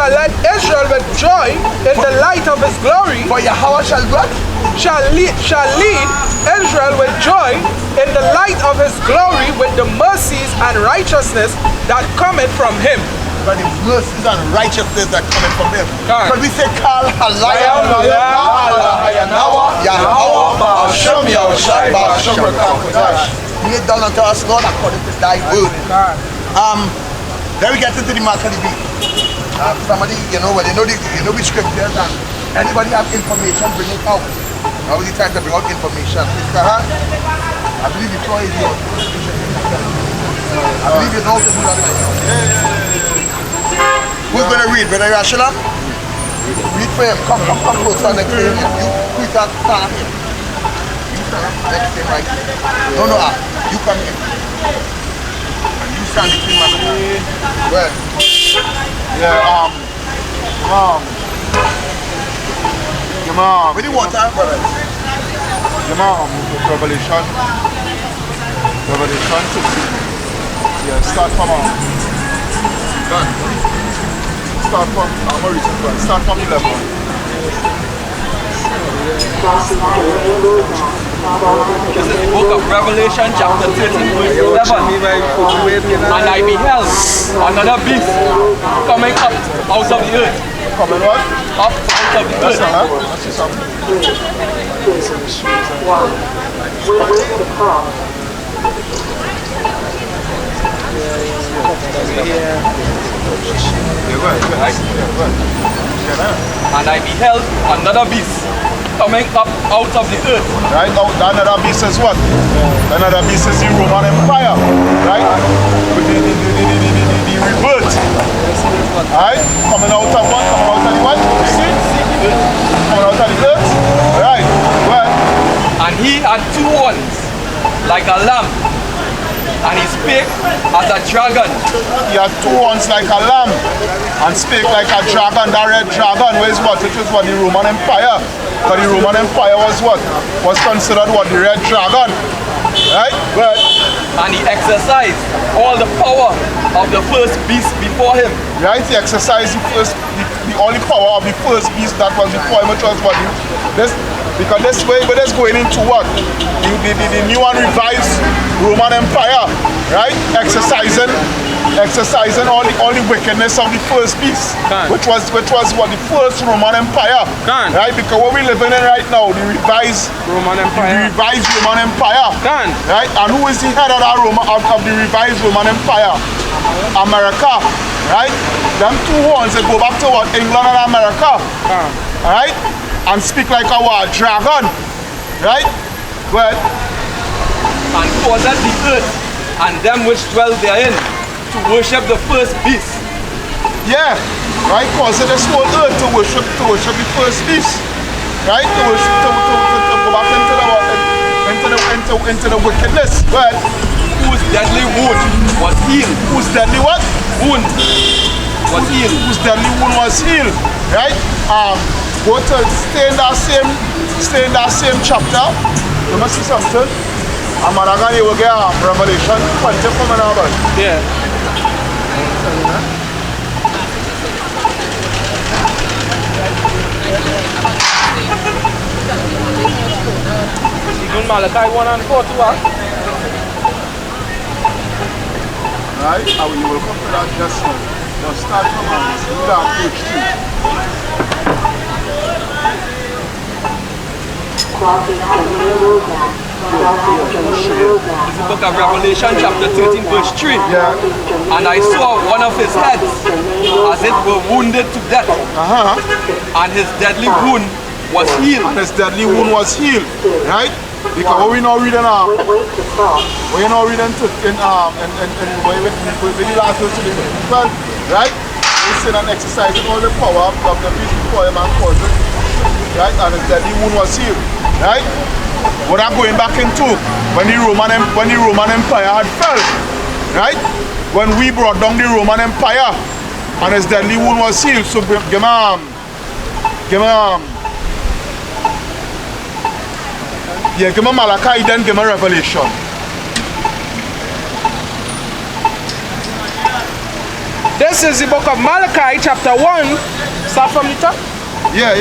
shall lead Israel with joy in the light of his glory. For Yahweh shall what? Shall lead Israel with joy in the light of his glory with the mercies and righteousness that cometh from him. But the mercies and righteousness that cometh from him. Right. But we say, Kal Halayah, Yahweh, Hashem, Yahushai, Hashem, be it done unto us, Lord, according to thy word. Then we get into the mark of the beast. Somebody, you know the scriptures, and anybody have information, bring it out. Now is the time to bring out information. I believe you try it here. I believe you know to do that. Who's going to read? Brother Rashila? Read for him. Come closer next to him. You quick and stand here. You stand next to him right here. No, you come here. And you stand between my hands. Well. Yeah, Come on. Where do you want time, brother? Come on, Revelation 15. Yeah, start from Start from 11. This is the book of Revelation chapter 13 verse 11. And I beheld another beast coming up out of the earth. Coming what? Up out of the earth. Let's see something. And I beheld another beast coming up out of the earth. Right? Now, another beast is what? Another beast is the Roman Empire. Right? With the rebirth. Right? Coming out of what? Coming out of the what? Coming out of the earth. Right? Well. And he had two horns like a lamb. And he spake as a dragon. He had two horns like a lamb and spake like a dragon. That red dragon, where is what? It was what? The Roman Empire. But the Roman Empire was what? Was considered what? The red dragon. Right? Well. And he exercised all the power of the first beast before him. Right? He exercised the only power of the first beast that was before him, which was what? Because this way, but that's going into what? The new and revised Roman Empire, right? Exercising all the wickedness of the first beast, which was what? The first Roman Empire, right? Because what we're living in right now, the revised Roman Empire, right? And who is the head of of the revised Roman Empire? America, right? Them two horns that go back to what? England and America, right? And speak like a wild dragon, right? Well, and causeth the earth and them which dwell therein to worship the first beast. Yeah, right? Causeth this whole earth to worship the first beast, right? To go back into the wickedness. Well, whose deadly wound was healed. Whose deadly what? Wound was healed. Whose deadly wound was healed, right? Go to stay in that same chapter. You must see something. I'm gonna you will get Revelation 20 coming out. Yeah. Even Malachi 1 and 4 too, huh? Right? You will come to that just now. Now start from page 2. This is the book of Revelation chapter 13 verse 3. Yeah. And I saw one of his heads as it were wounded to death. And his deadly wound was healed. Right? Because what we now reading we now reading with the last verse to the 12, right? We sin and exercising all the power of the beast before him and cause it. Right? And his deadly wound was healed. Right? What I'm going back into when the Roman Empire had fell. Right? When we brought down the Roman Empire and his deadly wound was healed. So give me Malachi, then give me Revelation. This is the book of Malachi, chapter 1. Start from the top. Yeah.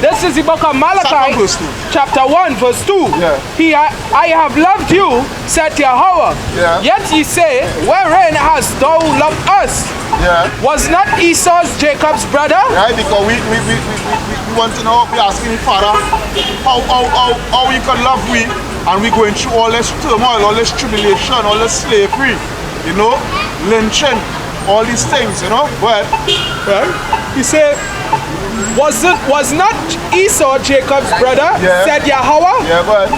This is the book of Malachi, Start from verse 2. chapter 1, verse 2. Yeah. I have loved you, said Yahweh. Yeah. Yet ye say, wherein hast thou loved us? Yeah. Was not Esau's Jacob's brother? Right, because we want to know, we're asking the Father, how you can love we, and we going through all this turmoil, all this tribulation, all this slavery, you know, lynching, all these things, you know. Well, Right. He said, was not Esau Jacob's brother? Yeah. Said Yahweh. yeah, well,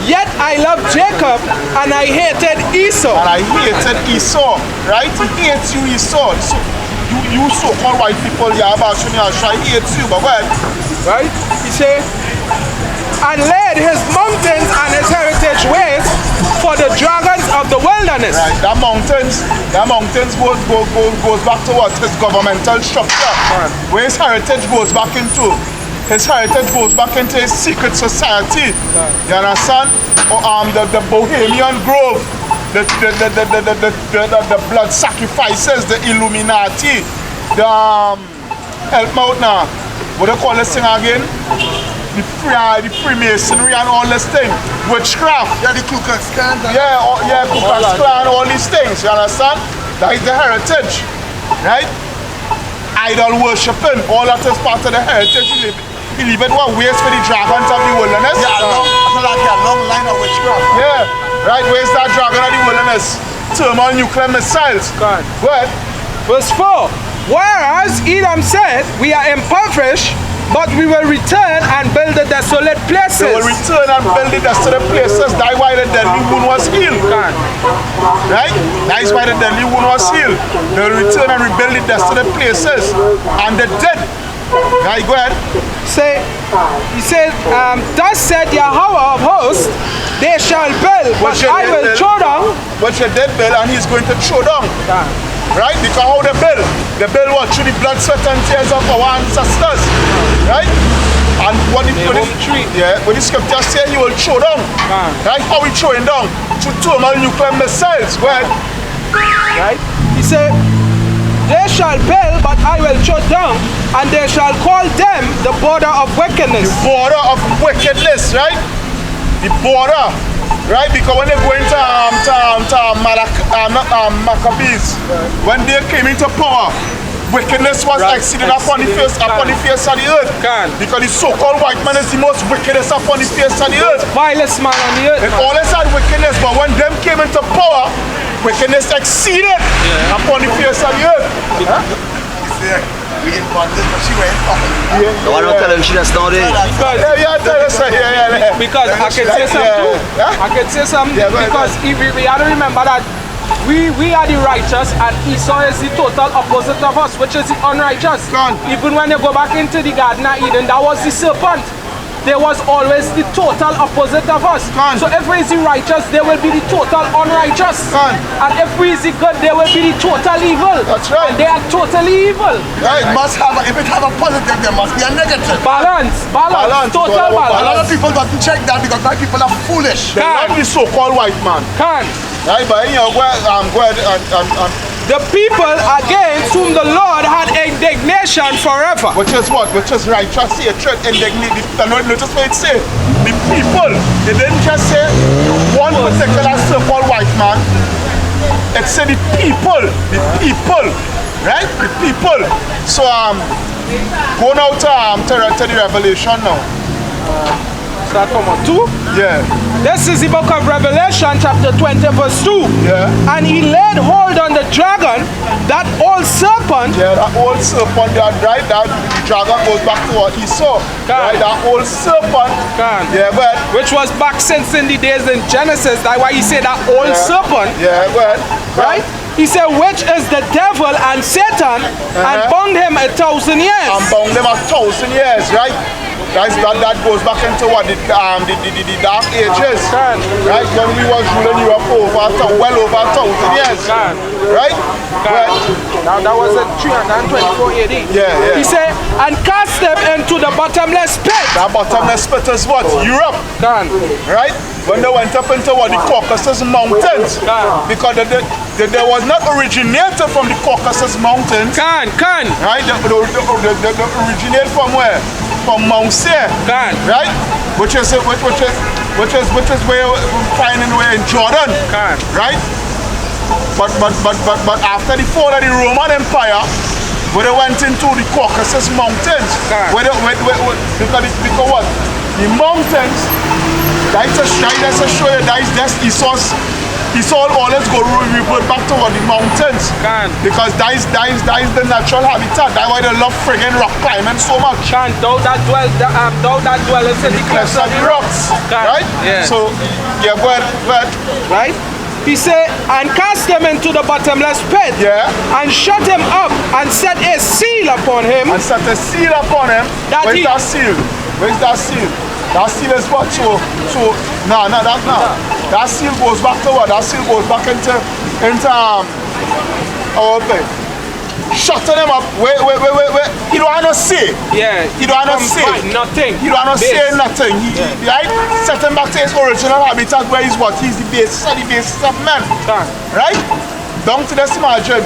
Yet I loved Jacob and I hated Esau. and I hated Esau, right? He hates you, Esau. So, you so-called white people, yeah, about you, I hate you, but well, Right? He said, and led his mountains and his heritage ways for the dragons of the wilderness. right, that mountains goes back to what? His governmental structure. Right. Where his heritage goes back into. His heritage goes back into his secret society. You understand? The Bohemian Grove, the blood sacrifices, the Illuminati, the help me out now. What do you call this thing again? The Freemasonry and all this thing. Witchcraft. Yeah, the Ku Klux Klan. Yeah, Ku Klux Klan, all these things, you understand? That is the heritage, right? Idol worshipping, all that is part of the heritage. You leave it what ways for the dragons of the wilderness. Yeah, a long line of witchcraft. Yeah, right, where's that dragon of the wilderness? Thermal nuclear missiles. God. What? Verse 4. Whereas Edom said, we are impoverished, but we will return and build the desolate places. They will return and build the desolate places. That's why the deadly wound was healed. God. Right? That is why the deadly wound was healed. They will return and rebuild the desolate places. And the dead. Right, go ahead. He said, thus said Yahweh of hosts, they shall build, but I will throw down. But your dead build, and he's going to throw down. God. Right? Because how they build? They build what? Through the blood, sweat, and tears of our ancestors. Right? And what the scripture says, he will throw down. Right? How we throwing down? Through thermal nuclear missiles. Well, Right? He said, they shall build, but I will throw down, and they shall call them the border of wickedness. border of wickedness, right? The border, right? Because when they go into Maccabees, when they came into power, wickedness was exceeded upon the face of the earth. Because the so-called white man is the most wickedest upon the face of the earth. Vilest man on the earth. And all this had wickedness, but when them came into power, wickedness exceeded upon the face of the earth. We in bondage, but she went fucking. The one who tell him she does not do it. Because I can say something too. I can say something because if we have to remember that we are the righteous and Esau is the total opposite of us, which is the unrighteous. Even when you go back into the Garden of Eden, that was the serpent. There was always the total opposite of us. So if we is the righteous, there will be the total unrighteous. And if we is the good, there will be the total evil. That's right. And they are totally evil. It must have, if it have a positive, there must be a negative. Balance, total balance. A lot of people don't check that because white people are foolish. They love the so-called white man. Right, but you know, go ahead and the people against whom the Lord had indignation forever. which is what? Which is righteous hatred, indignity. Notice what it says. The people, it didn't just say one particular so-called white man. It said the people, right? The people. So go now to the Revelation now. Start from 2. Yeah. This is the book of Revelation, chapter 20, verse 2. Yeah. And he laid hold on the dragon, that old serpent. Yeah, that old serpent, right? That the dragon goes back to what he saw. Right, that old serpent. Yeah, but which was back since in the days in Genesis. That's why he said that old serpent. Yeah, but right? He said, which is the devil and Satan, and bound him 1,000 years. And bound him 1,000 years, right? That goes back into what the dark ages, right? When we was ruling Europe well over 1,000 years, right? That was in 324 AD. Yeah. He said, and cast them into the bottomless pit. That bottomless pit is what? Europe, right? when they went up into what the Caucasus Mountains, because there was not originated from the Caucasus Mountains. Right? They originate from where? From Mount Seir. Right? Which is where we're finding where in Jordan. Right? But after the fall of the Roman Empire, where they went into the Caucasus Mountains, because what? The mountains, that's a show you, that's Esau always go revert back to what the mountains. Because that is the natural habitat. That's why they love friggin' rock climbing so much. Those that dwell in the cliffs of the rocks. Right? Yeah. So, yeah, go ahead. Right? He said, and cast him into the bottomless pit. Yeah. And shut him up and set a seal upon him. And set a seal upon him. Where's that seal? Where's that seal? That seal is what? No, that's not. That seal goes back to what? That seal goes back into okay. Shutting him up. Wait. He don't want to say. Yeah. He don't want to say. Nothing. He don't want to say nothing. Right? Set him back to his original habitat where he's what? He's the basis of man. Right? Down to this margin.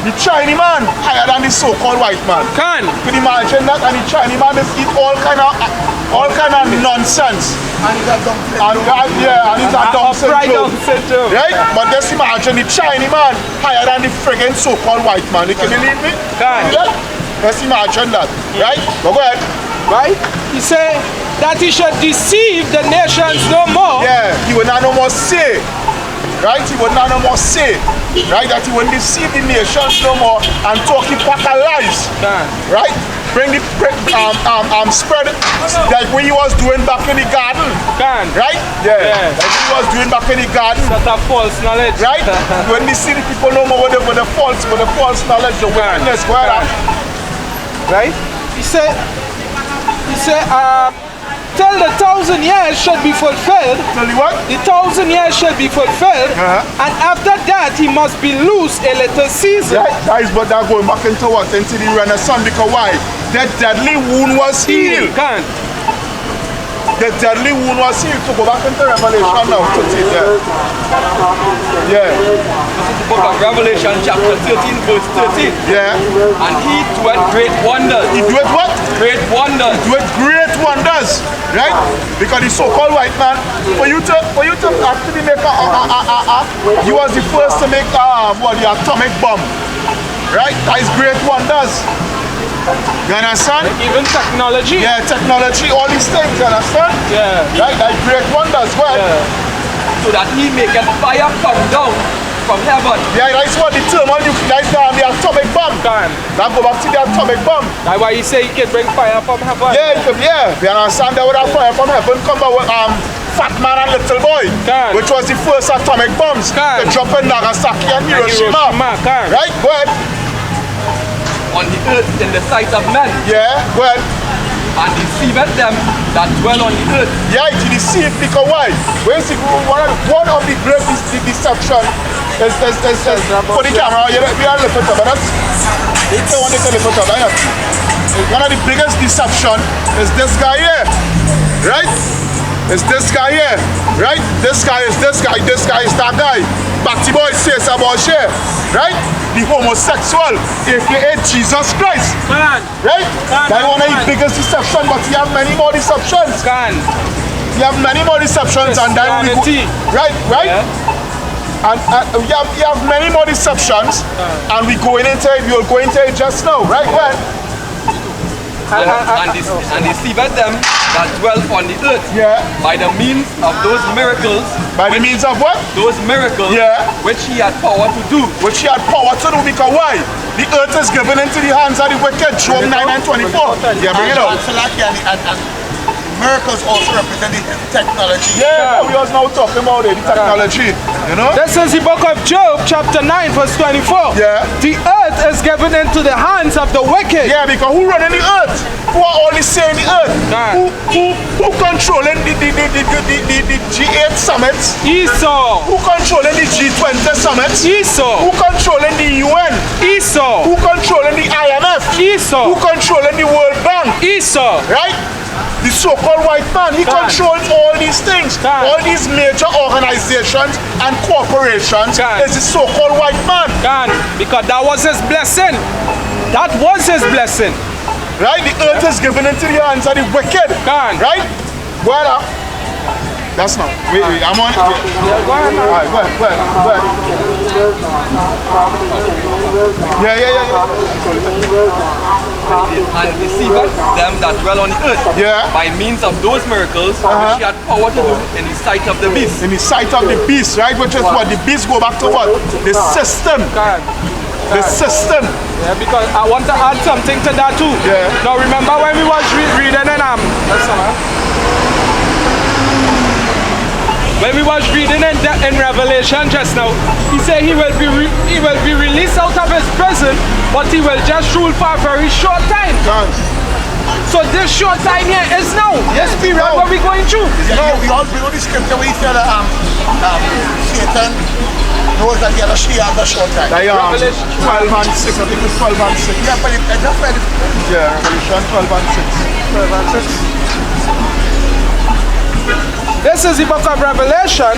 The Chinese man higher than the so-called white man. Can you imagine that? And the Chinese man just eat all kind of nonsense. And he's a Down syndrome. Right? But just imagine the Chinese man higher than the friggin' so-called white man. You can believe me? Just imagine that. Right? But go ahead. Right? He said that he should deceive the nations no more. Yeah, he will not no more say. Right? He would not no more say, right? That he would deceive the nations no more and talk a pack of lies. Right? Spread it like what he was doing back in the garden. Right? Yeah. Like he was doing back in the garden. That's a false knowledge. Right? When they see the people no more with the false knowledge, the wickedness, right? He said, till the 1,000 years should be fulfilled. Tell you what? The 1,000 years should be fulfilled. And after that, he must be loose a little season. Right, guys, but they're going back into what? Into the Renaissance. Because why? That deadly wound was healed. The deadly wound was healed. To go back into Revelation now. To see that. Yeah. This is the book of Revelation, chapter 13, verse 13. Yeah. And he doeth great wonders. He doeth what? Great wonders. He doeth great wonders. Right? Because the so-called white man, for you to actually make you was the first to make the atomic bomb. Right? That is great wonders. You understand? Even technology. Yeah, technology, all these things, you understand? Yeah. Right? That is great wonders. Well. Yeah. So that he maketh fire come down from heaven. Yeah, that's what determined you guys down the atomic bomb. Now go back to the atomic bomb. That's why you say you can bring fire from heaven. Yeah, you understand that without fire from heaven come out with Fat Man and Little Boy, which was the first atomic bombs to drop in Nagasaki and Hiroshima. Right? Go ahead. On the earth in the sight of men. Yeah, go ahead. And deceiveth them that dwell on the earth. Yeah, it deceived because why? One of the greatest deception is for the camera. We are looking at that. It's one they can look at that. One of the biggest deception is this guy here, right? It's this guy here, right? This guy is that guy. Batty boy says about share, right? The homosexual, aka Jesus Christ. Right? That's one of the biggest deceptions, but you have many more deceptions. You have many more deceptions and then we go, right? Yeah. And you have many more deceptions and we will go into it just now, right? Well, and deceiveth them that dwell on the earth. Yeah. By the means of those miracles. By the means of what? Those miracles. Yeah. Which he had power to do. Which he had power to do because why? The earth is given into the hands of the wicked. Job 9 and 24. Yeah, bring it out. Miracles also represent the technology. Yeah, we was now talking about it, the technology. You know? This is the book of Job, chapter 9, verse 24. Yeah. The earth is given into the hands of the wicked. Yeah, because who running the earth? Who are only saying the earth? Who controlling the G8 summits? Esau. Who controlling the G20 summits? Esau. Who controlling the UN? Esau. Who controlling the IMF? Esau. Who controlling the World Bank? Esau. Right? the so-called white man. He controls all these things. All these major organizations and corporations is the so-called white man. Because that was his blessing. That was his blessing. Right? The earth is given into the hands of the wicked. Right? Well, that's not. Wait, I'm on. Yeah, go ahead now. Alright, go ahead. Yeah. And deceiveth them that dwell on the earth by means of those miracles which he had power to do in the sight of the beast. In the sight of the beast, right? Which is what? The beast go back to what? The system. The system. Yeah, because I want to add something to that too. Yeah. Now remember when we was reading in when we was reading in Revelation just now, he said he will be released out of his prison, but he will just rule for a very short time. So this short time here is now. This period what we're going through. We know the scripture where he said Satan knows that he has a short time. Revelation 12 and 6. I think it's 12 and 6. Yeah, but just read it. Yeah, Revelation 12 and 6. 12 and 6. This is the book of Revelation,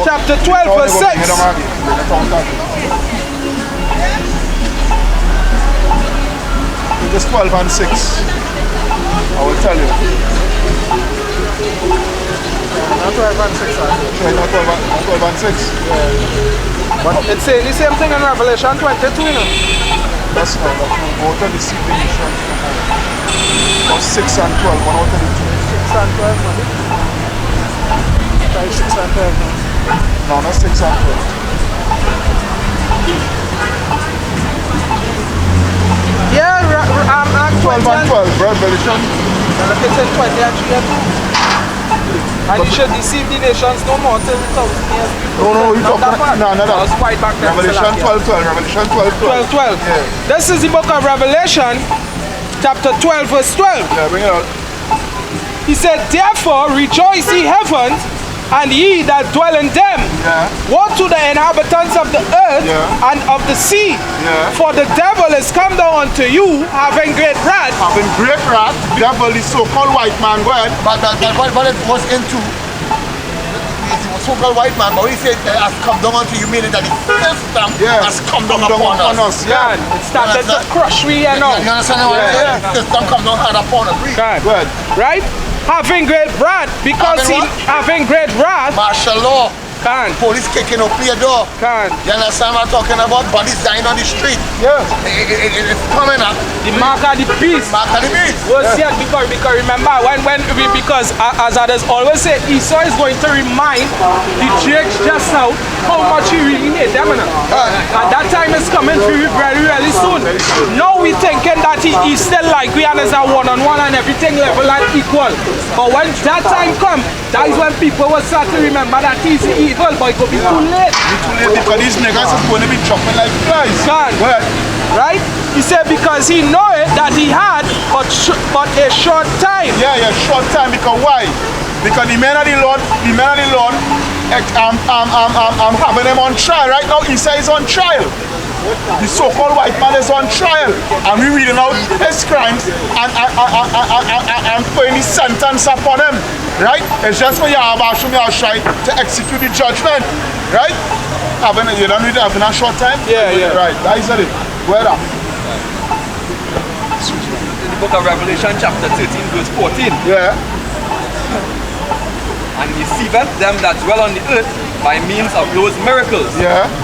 chapter 12, verse 6. It is 12 and 6. I will tell you. Not 12 and 6, not 12 and 6. But it's saying the same thing in Revelation 22, you know. That's not. Go to the definition. Of 6 and 12. One out of the 2. 6 and 12, man. 6 and 12. No, not 6 and 12. Yeah, 12 and 12, Revelation. It's in 20 and 3 and 2. And you should deceive the nations no more till 1,000 years. No, you talk about no, that was quite back then. Revelation 12, Revelation 12. 12. Yeah. This is the book of Revelation, chapter 12, verse 12. Yeah, bring it out. He said, therefore rejoice ye heavens, and ye that dwell in them. Woe to the inhabitants of the earth and of the sea. For the devil is come down unto you, having great wrath. Having great wrath, the devil, the so-called white man, go ahead. But it was into the so-called white man, but he said has come down unto you, meaning that the system has come down upon us. Yeah, it started to crush we and all. You understand what I'm saying? The system come down hard upon us. Good. Right? Having great wrath, because having great wrath. Martial law. Police kicking up your door. You understand what I'm talking about? Bodies dying on the street. Yeah. It's coming up. The mark of the beast. Mark of the beast. Well, see, because remember, because as others always say, Esau is going to remind the Jakes just now how much he really hate them. And that time is coming very, very soon. Now we thinking that he's still like we and is a one-on-one and everything level and equal. But when that time comes, that is when people will start to remember that he's evil, but it will be too late. Too late because these niggas are going to be dropping like flies. Right? He said because he know it that he had but a short time. Yeah, short time. Because why? Because the men of the Lord, I'm having them on trial. Right now, Esau is on trial. The so-called white man is on trial, and we reading out his crimes and putting the sentence upon him. Right? It's just for Yahweh Shai to execute the judgment. Right? You don't read it having a short time? Yeah. Right. That is it. Where are? In the book of Revelation, chapter 13, verse 14. Yeah. And deceiveth them that dwell on the earth by means of those miracles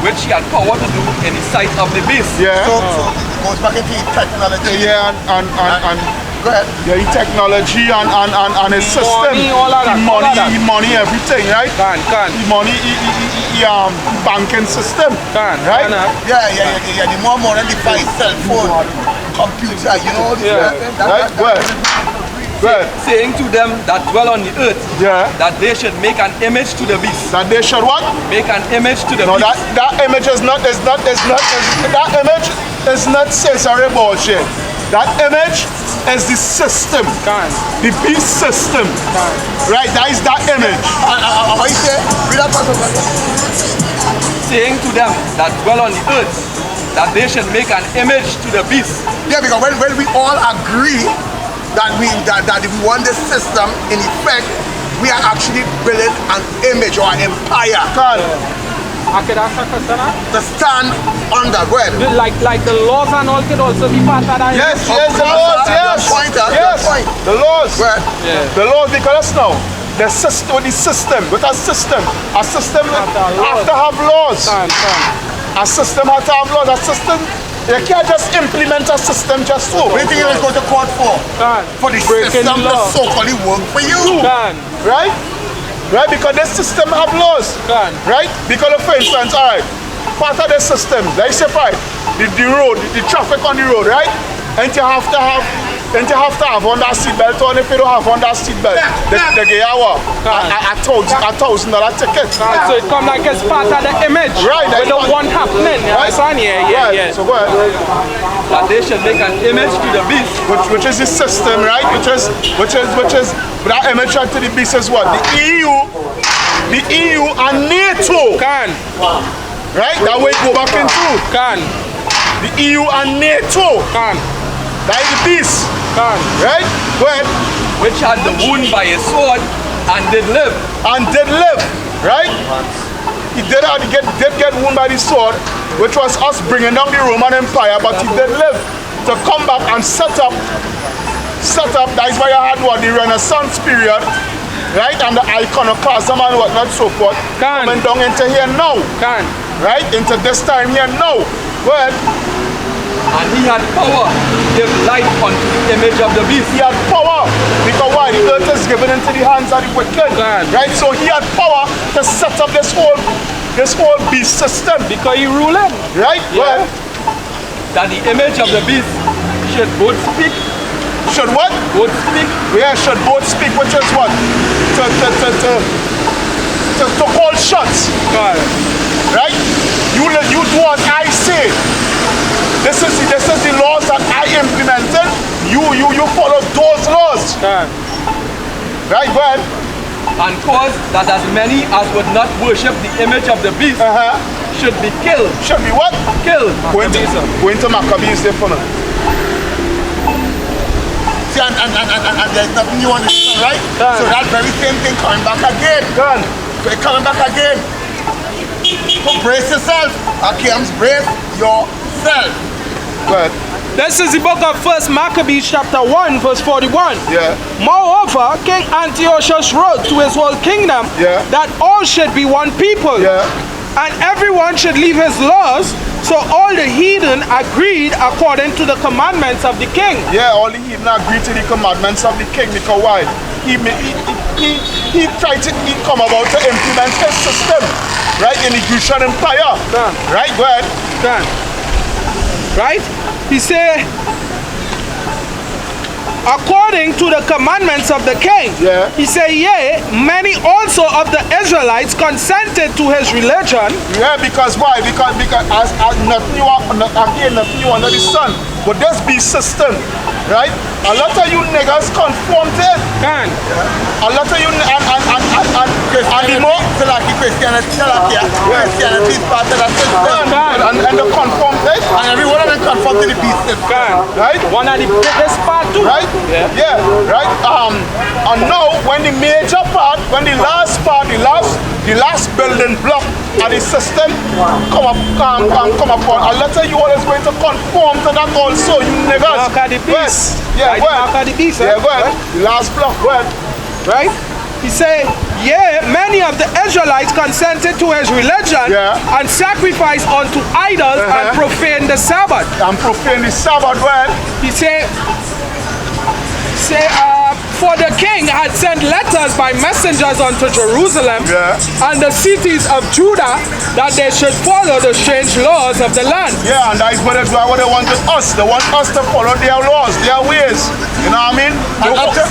which he had power to do in the sight of the beast. So it goes back into technology. Yeah, and go ahead. Yeah, the technology and his system. Money, all of that. Money, everything, right? The money, banking system. Right? Yeah. The more modern device, cell phone, computer, you know. Right? Well, saying to them that dwell on the earth that they should make an image to the beast. That they should what? Make an image to the beast. No, that image is not that image is not Caesarea bullshit. That image is the system. The beast system. Right, that is that image. What you say? Read that part. Saying to them that dwell on the earth that they should make an image to the beast. Yeah, because when we all agree that we want this system in effect, we are actually building an image or an empire. I could ask a question, to stand under. Go ahead. Like the laws and all could also be part of that. Yes, the laws, yes. The laws. The laws, because now, the system, a system has to have laws. A system has to have laws. A system, you can't just implement a system just so. What do you think you go to court for? For the system to so-called work for you. Right? Right? Because the system have laws. Right? Because for instance, alright, part of the system, like say right, the road, the traffic on the road, right? And you have to have on that seatbelt, or if you don't have on that seatbelt, they get $1,000 ticket. So it come like it's part of the image. Right. We don't want happening. Right. Yeah. So go ahead. That they should make an image to the beast. Which is the system, right? Which is that image to the beast is what? The EU and NATO. Right? That way go back into. The EU and NATO. That is the beast. Right? Go ahead. Which had the wound by his sword and did live. Right? He did get wounded by the sword, which was us bringing down the Roman Empire, but he did live to come back and set up. That is why I had the Renaissance period, right? And the iconoclasm and whatnot, so forth. Coming down into here now. Right? Into this time here now. Go ahead. And he had power to give life unto the image of the beast. He had power. Because why? The earth is given into the hands of the wicked. Right? So he had power to set up this whole beast system. Because he ruling. Right? Yeah. That the image of the beast should both speak. Should what? Both speak. Yeah, should both speak, which is what? To hold shots. Right? You do what I say. This is the laws that I implemented. You follow those laws. Right, go ahead. And cause that as many as would not worship the image of the beast should be killed. Should be what? Killed. Going to Maccabees there for now. See, and there's nothing you understand, right? So that very same thing coming back again. Coming back again. So brace yourself. Akiams, brace yourself. Good. This is the book of 1 Maccabees chapter 1 verse 41. Yeah. Moreover, King Antiochus wrote to his whole kingdom that all should be one people. And everyone should leave his laws. So all the heathen agreed according to the commandments of the king. Yeah, all the heathen agreed to the commandments of the king, because why? He tried to come about to implement his system, right, in the Grecian Empire. Right, go ahead. Right? He said, according to the commandments of the king. He said, yea, many also of the Israelites consented to his religion. Yeah, because why? Because as nothing new under the sun. But this be system, right? A lot of you niggas conform to it. A lot of you and the more Christianity is part of that system. And the conform to it. And every one of them conform to the beast system. Right? One of the biggest part too. Right? Yeah, right? And now when the major part, when the last part, the last building block of the system come upon, a lot of you all is going to conform to that also, you niggas. Mark of the beast. Yeah, go ahead. Mark of the beast. Yeah, go ahead. The last block, go ahead. Right? He said, yea, many of the Israelites consented to his religion and sacrificed unto idols and profaned the Sabbath. And profaned the Sabbath, go ahead. He said, for the king had sent letters by messengers unto Jerusalem and the cities of Judah that they should follow the strange laws of the land. Yeah, and that is what they wanted us. They want us to follow their laws, their ways. You know what I mean? And up to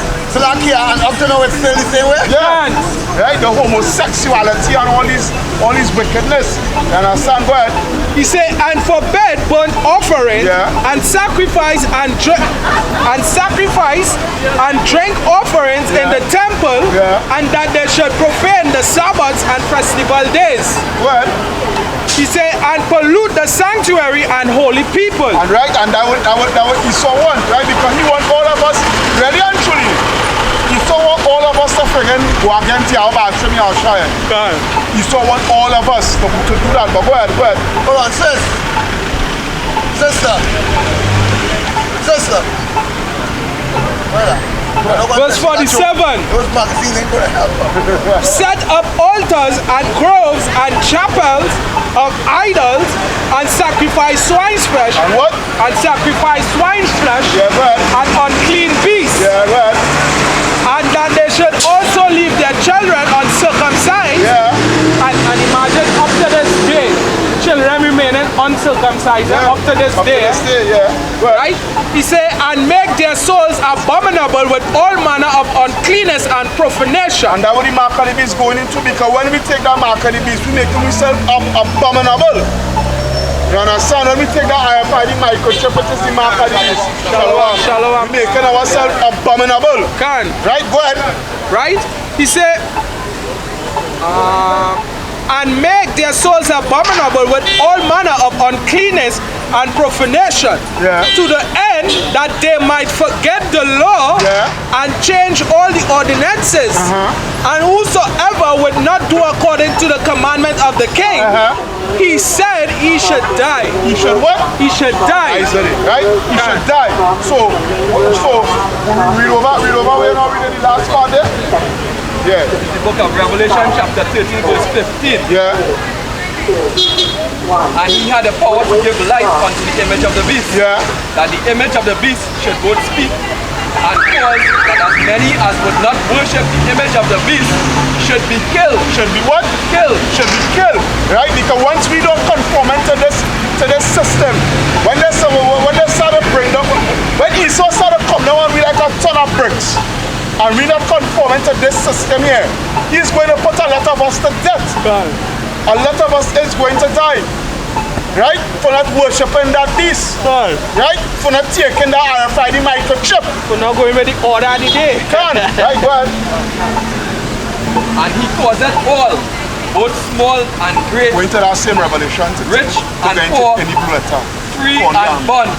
now it's still the same way? Yeah. Right? The homosexuality and all these wickedness. You understand? Go ahead. He said, and forbade burnt offering and sacrifice and drink offerings in the temple, and that they should profane the Sabbaths and festival days. Well, he said, and pollute the sanctuary and holy people. And right, and that would Esau want, right? Because he want all of us ready. see how bad me I'll show you. He saw want all of us to do that, but go ahead. Hold on, sister. Verse 47. Set up altars and groves and chapels of idols and sacrifice swine's flesh. And what? And sacrifice swine's flesh. Yeah, go ahead. And unclean beasts. Yeah, go ahead. And that they should also leave their children uncircumcised. Yeah. And imagine up to this day, children remaining uncircumcised up to this day. Yeah. Right? He said, and make their souls abominable with all manner of uncleanness and profanation. And that's what the mark of the beast going into, because when we take that mark of the beast, we make ourselves abominable. You understand? When we take that RFID microchip, it is the mark of the beast. Shalom. We making ourselves abominable. Right? Go ahead. Right? He said, and make their souls abominable with all manner of uncleanness and profanation, to the end that they might forget the law and change all the ordinances. And whosoever would not do according to the commandment of the king, he said he should die. He should what? He should die. I said it, right? He should die. So read over, we're not reading the last part there. Yeah. The book of Revelation chapter 13 verse 15. Yeah. And he had the power to give life unto the image of the beast. Yeah. That the image of the beast should both speak and cause that as many as would not worship the image of the beast should be killed. Should be what? Killed. Should be killed. Right? Because once we don't conform into this system, when they started bring up, when Esau started come down and we like a ton of bricks, and we're not conforming to this system here, he's going to put a lot of us to death. A lot of us is going to die. Right? For not worshipping that beast. Right? For not taking the RFID microchip. For not going with the order of the day. Right, go ahead. And he caused all, both small and great, going to that same revelation, rich and poor, free and bond.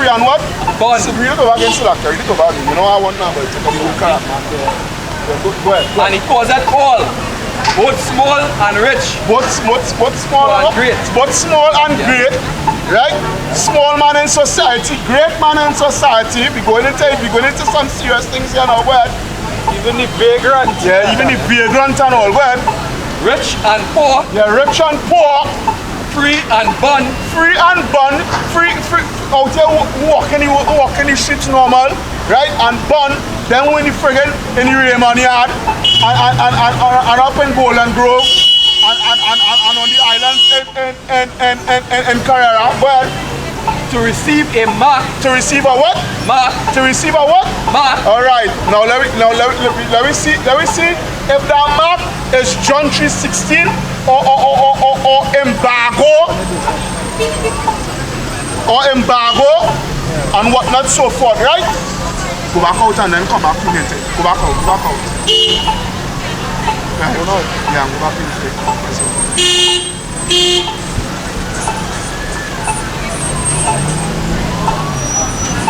Free and what? Bond. So read it over against the read it over again. You know I want now, but take a new character. Go ahead. And he caused all, both small and rich. Both small and great. Both small and great. Right? Small man in society, great man in society. We're going into some serious things here now, go ahead. Even the vagrant. Yeah, even the vagrant and all, go ahead. Rich and poor. Yeah, rich and poor. Free and bond. Free and bond. Free out here walking the streets normal, right? And bond. Then when you friggin' in the Raymond Yard and up in Golden Grove and on the islands in Carrera, well, to receive a mark. To receive a what? Mark. To receive a what? Mark. All right. Now let me see if that mark is John 3:16 or embargo and whatnot so forth, right? Go back out and then come back in it. Go back out. Yeah, go back in it.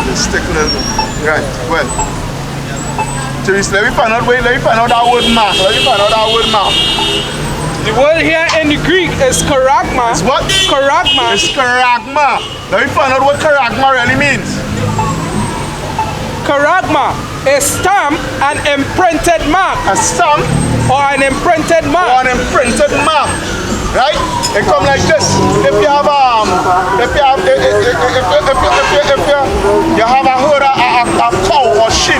Just stick a little bit. Right, well. Teresa, let me find out that word mark. The word here in the Greek is charagma. It's what? Charagma. It's charagma. Let me find out what charagma really means. Charagma, a stamp, an imprinted mark. A stamp? Or an imprinted mark. Or an imprinted mark. Right? It come like this. If you have a herd of cow or sheep,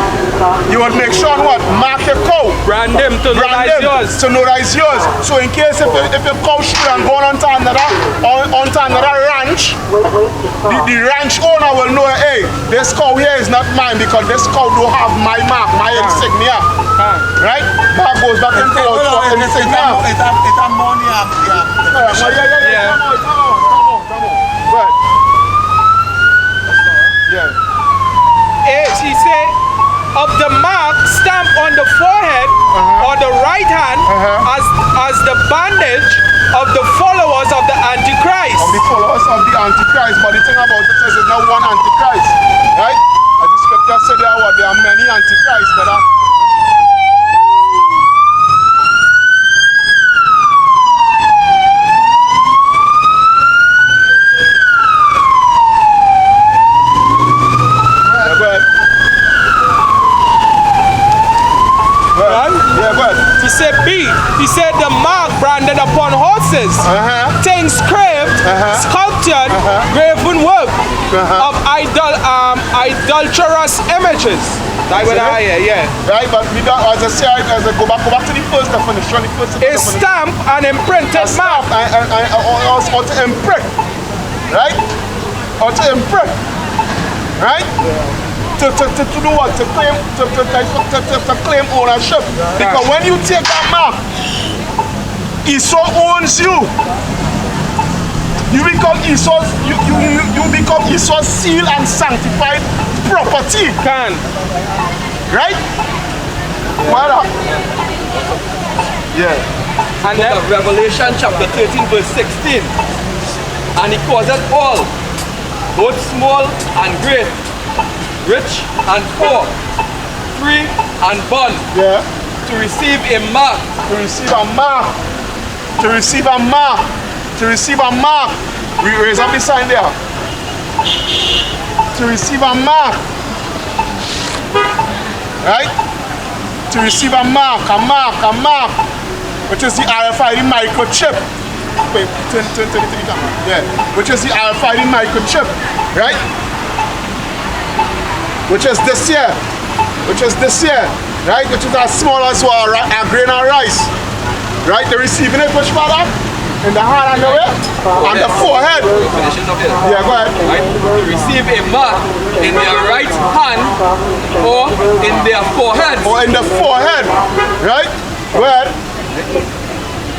you would make sure what? Mark your cow. Brand them to know that it's yours. To know that it's yours. So in case if your cow should and go on to another ranch, the ranch owner will know, hey, this cow here is not mine because this cow don't have my mark, my insignia. Right? That goes back into our insignia. It's a money. Yeah. Come on. Right. He said, of the mark stamped on the forehead or the right hand as the bandage of the followers of the Antichrist. Of the followers of the Antichrist, but the thing about it is there's not one Antichrist, right? As the scripture said there are many Antichrists that are say B. He said the mark branded upon horses, things carved, sculptured, graven work of idolatrous images. That's what I hear, yeah. Right, but we don't, as I say, as I go back to the first definition, a stamp and imprinted mark. Or to imprint, right? Or to imprint, right? To do what? To claim ownership. Because when you take that mark, Esau owns you. You become Esau's, you become Esau's sealed and sanctified property. Right? Well, yeah. And then Revelation chapter 13 verse 16. And he causeth all, both small and great, rich and poor, free and bond, to receive a mark. To receive a mark. To receive a mark. To receive a mark. We raise up the sign there. To receive a mark. Right? To receive a mark, which is the RFID microchip. Wait, turn to the camera. Yeah, which is the RFID microchip, right? Which is this year, right? Which is as small as a grain of rice, right? They're receiving it, which father? In the hand and the way? On the forehead. Yeah, go ahead. Right? To receive a mark in their right hand or in their forehead. Or in the forehead, right? Go ahead.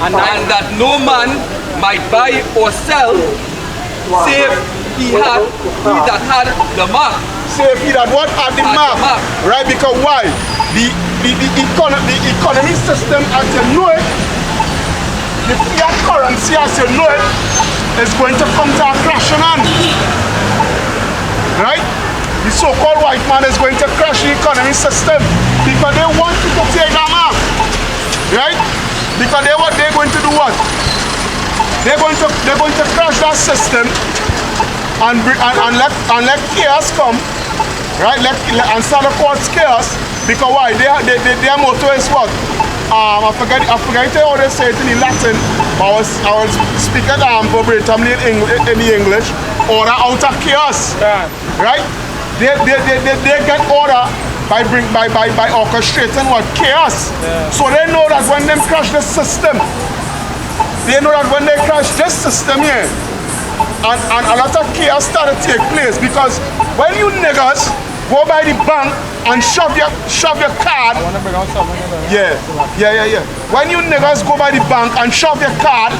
And that no man might buy or sell save he that had the mark. Save he that what? Had the mark. Right? Because why? The economy system as you know it, the fiat currency as you know it, is going to come to a crashing end. Right? The so-called white man is going to crash the economy system because they want you to take that mark. Right? Because they're going to do what? They're going to crash that system and let chaos come. Right? And start to cause chaos. Because why? Their motto is what? I forget how they say it in Latin, but I was speaking verbatimly in the English. Order out of chaos. Right? They get order by orchestrating what? Chaos. So they know that when they crash the system, here, and a lot of chaos started to take place because when you niggas go by the bank and shove your card. When you niggas go by the bank and shove your card,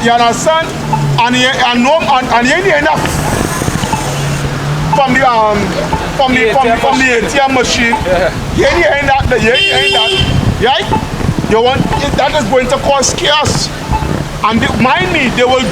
you understand? And you ain't enough from the ATM machine. You ain't that. Right? That is going to cause chaos. And mind me, they will